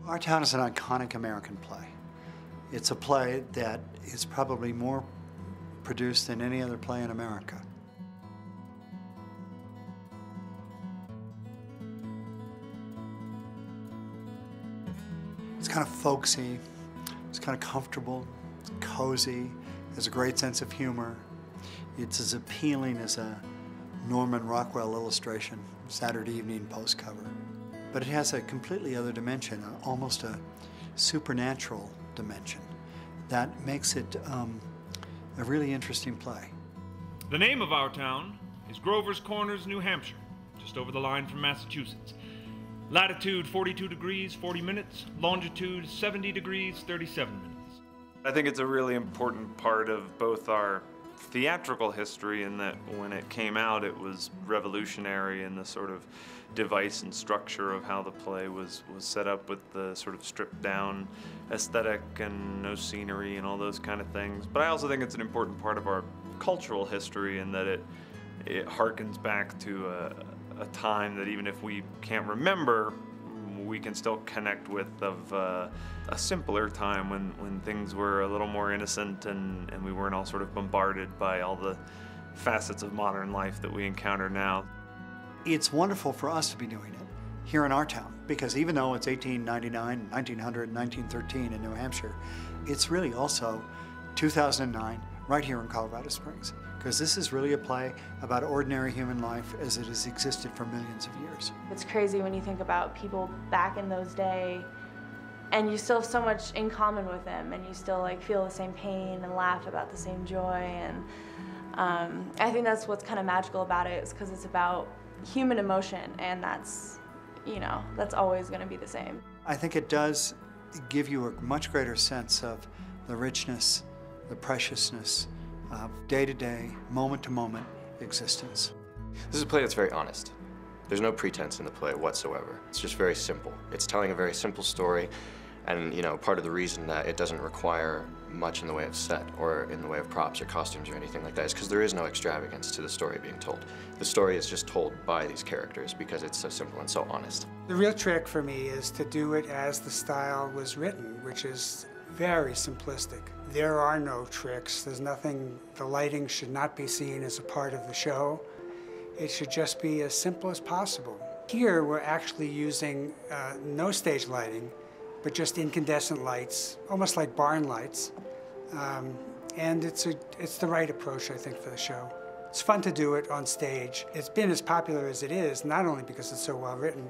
Our Town is an iconic American play. It's a play that is probably more produced than any other play in America. It's kind of folksy, it's kind of comfortable, it's cozy, has a great sense of humor. It's as appealing as a Norman Rockwell illustration, Saturday Evening Post cover. But it has a completely other dimension, almost a supernatural dimension that makes it a really interesting play. The name of our town is Grover's Corners, New Hampshire, just over the line from Massachusetts. Latitude 42 degrees, 40 minutes, longitude 70 degrees, 37 minutes. I think it's a really important part of both our theatrical history in that when it came out it was revolutionary in the sort of device and structure of how the play was set up with the sort of stripped down aesthetic and no scenery and all those kind of things. But I also think it's an important part of our cultural history in that it harkens back to a time that even if we can't remember, we can still connect with of a simpler time when things were a little more innocent and we weren't all sort of bombarded by all the facets of modern life that we encounter now. It's wonderful for us to be doing it here in our town because even though it's 1899, 1900, 1913 in New Hampshire, it's really also 2009 right here in Colorado Springs, because this is really a play about ordinary human life as it has existed for millions of years. It's crazy when you think about people back in those days, and you still have so much in common with them, and you still like feel the same pain and laugh about the same joy, and I think that's what's kind of magical about it, is because it's about human emotion, and that's, you know, that's always going to be the same. I think it does give you a much greater sense of the richness, the preciousness of day-to-day, moment-to-moment existence. This is a play that's very honest. There's no pretense in the play whatsoever. It's just very simple. It's telling a very simple story, and you know, part of the reason that it doesn't require much in the way of set or in the way of props or costumes or anything like that is because there is no extravagance to the story being told. The story is just told by these characters because it's so simple and so honest. The real trick for me is to do it as the style was written, which is very simplistic. There are no tricks. There's nothing, the lighting should not be seen as a part of the show. It should just be as simple as possible. Here we're actually using no stage lighting, but just incandescent lights, almost like barn lights. And it's the right approach, I think, for the show. It's fun to do it on stage. It's been as popular as it is, not only because it's so well written,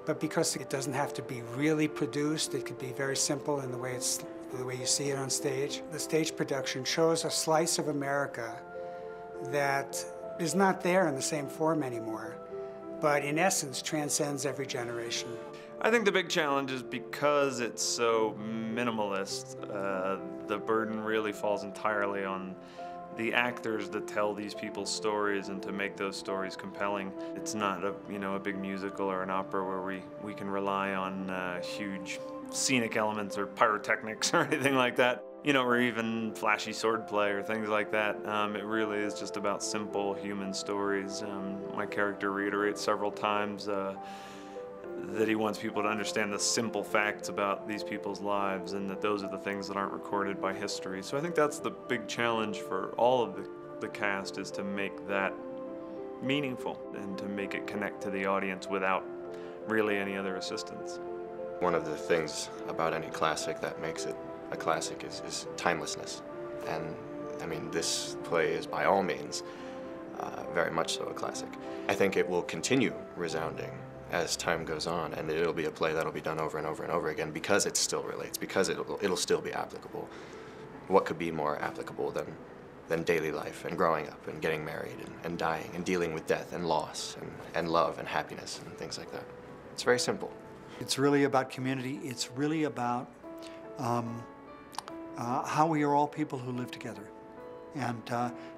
but because it doesn't have to be really produced. It could be very simple in the way you see it on stage. The stage production shows a slice of America that is not there in the same form anymore, but in essence transcends every generation. I think the big challenge is because it's so minimalist, the burden really falls entirely on the actors that tell these people's stories and to make those stories compelling. It's not a big musical or an opera where we can rely on huge scenic elements or pyrotechnics or anything like that, or even flashy swordplay or things like that. It really is just about simple human stories. My character reiterates several times that he wants people to understand the simple facts about these people's lives and that those are the things that aren't recorded by history. So I think that's the big challenge for all of the cast, is to make that meaningful and to make it connect to the audience without really any other assistance. One of the things about any classic that makes it a classic is timelessness. And I mean, this play is by all means very much so a classic. I think it will continue resounding as time goes on, and it'll be a play that'll be done over and over and over again because it still relates, because it'll still be applicable. What could be more applicable than daily life and growing up and getting married and dying and dealing with death and loss and love and happiness and things like that. It's very simple. It's really about community. It's really about how we are all people who live together. And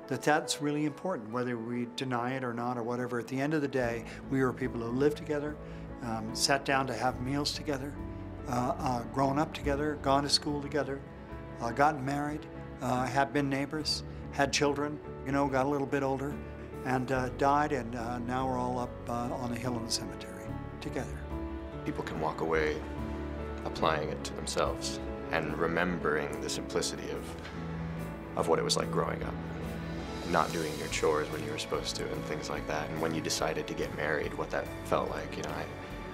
that's really important, whether we deny it or not or whatever. At the end of the day, we are people who live together, sat down to have meals together, grown up together, gone to school together, gotten married, have been neighbors, had children, got a little bit older, and died, and now we're all up on a hill in the cemetery together. People can walk away applying it to themselves and remembering the simplicity of what it was like growing up. Not doing your chores when you were supposed to and things like that. And when you decided to get married, what that felt like, you know,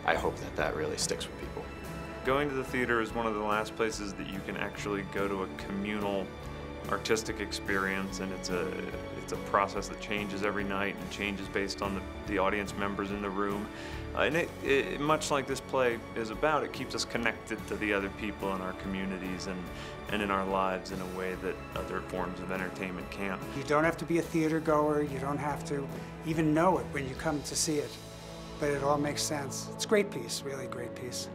I hope that that really sticks with people. Going to the theater is one of the last places that you can actually go to a communal artistic experience, and it's a process that changes every night and changes based on the audience members in the room. And it much like this play is about, it keeps us connected to the other people in our communities and in our lives in a way that other forms of entertainment can't. You don't have to be a theater goer, you don't have to even know it when you come to see it, but it all makes sense. It's a great piece, really great piece.